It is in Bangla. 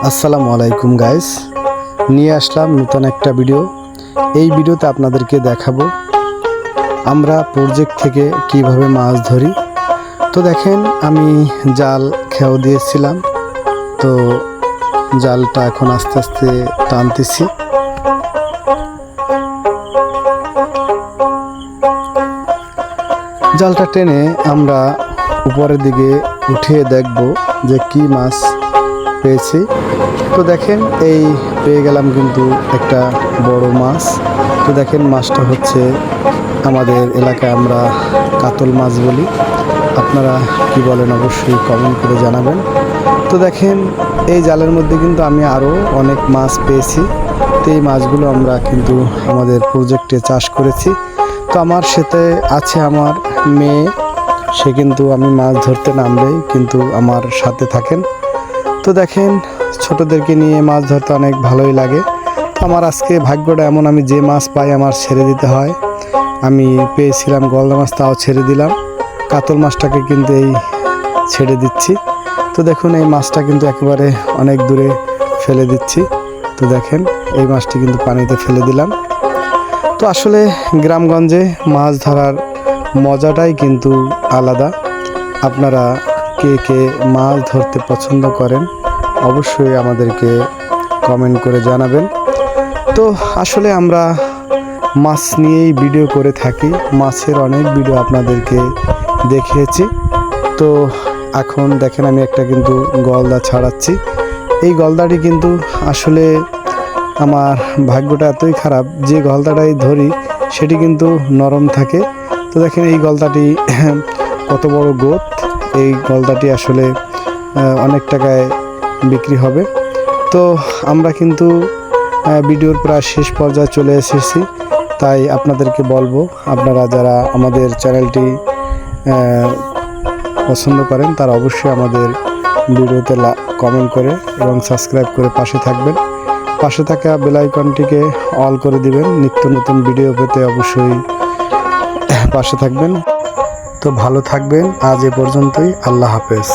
আসসালামু আলাইকুম গাইস, নিয়ে আসলাম নতুন একটা ভিডিও। এই ভিডিওতে আপনাদেরকে দেখাবো আমরা প্রজেক্ট থেকে কিভাবে মাছ ধরি। তো দেখেন, আমি জাল খেয়াও দিয়েছিলাম, তো জালটা এখন আস্তে আস্তে টানতেছি। জালটা টেনে আমরা উপরের দিকে উঠিয়ে দেখব যে কি মাছ পেয়েছি। তো দেখেন, এই পেয়ে গেলাম কিন্তু একটা বড় মাছ। তো দেখেন, মাছটা হচ্ছে আমাদের এলাকায় আমরা কাতল মাছ বলি। আপনারা কি বলেন অবশ্যই কমেন্ট করে জানাবেন। তো দেখেন, এই জালের মধ্যে কিন্তু আমি আরও অনেক মাছ পেয়েছি। তো এই মাছগুলো আমরা কিন্তু আমাদের প্রজেক্টে চাষ করেছি। তো আমার সাথে আছে আমার মেয়ে, সে কিন্তু আমি মাছ ধরতে নামলেই কিন্তু আমার সাথে থাকেন। তো দেখেন, ছোটদেরকে নিয়ে মাছ ধরতে অনেক ভালোই লাগে। তো আমার আজকে ভাগ্যটা এমন, আমি যে মাছ পাই আমার ছেড়ে দিতে হয়। আমি পেয়েছিলাম গলদা মাছ, তাও ছেড়ে দিলাম। কাতল মাছটাকে কিন্তু এই ছেড়ে দিচ্ছি। তো দেখুন, এই মাছটা কিন্তু একেবারে অনেক দূরে ফেলে দিচ্ছি। তো দেখেন, এই মাছটি কিন্তু পানিতে ফেলে দিলাম। তো আসলে গ্রামগঞ্জে মাছ ধরার মজাটাই কিন্তু আলাদা। আপনারা কে কে মাছ ধরতে পছন্দ করেন অবশ্যই আমাদেরকে কমেন্ট করে জানাবেন। তো আসলে আমরা মাছ নিয়েই ভিডিও করে থাকি, মাছের অনেক ভিডিও আপনাদেরকে দেখিয়েছি। তো এখন দেখেন, আমি একটা কিন্তু গলদা ছাড়াচ্ছি। এই গলদাটি কিন্তু আসলে আমার ভাগ্যটা এতই খারাপ, যে গলদাটাই ধরি সেটি কিন্তু নরম থাকে। তো দেখেন, এই গলদাটি কত বড় গোত। এই গলদাটি আসলে অনেক টাকায় বিক্রি হবে। তো আমরা কিন্তু ভিডিওর প্রায় শেষ পর্যায়ে চলে এসেছি। তাই আপনাদেরকে বলবো, আপনারা যারা আমাদের চ্যানেলটি পছন্দ করেন তারা অবশ্যই আমাদের ভিডিওতে কমেন্ট করে এবং সাবস্ক্রাইব করে পাশে থাকবেন। পাশে থাকা বেল আইকনটিকে অল করে দিবেন, নিত্য নতুন ভিডিও পেতে অবশ্যই পাশে থাকবেন। তো ভালো থাকবেন, আজ এ পর্যন্তই। আল্লাহ হাফেজ।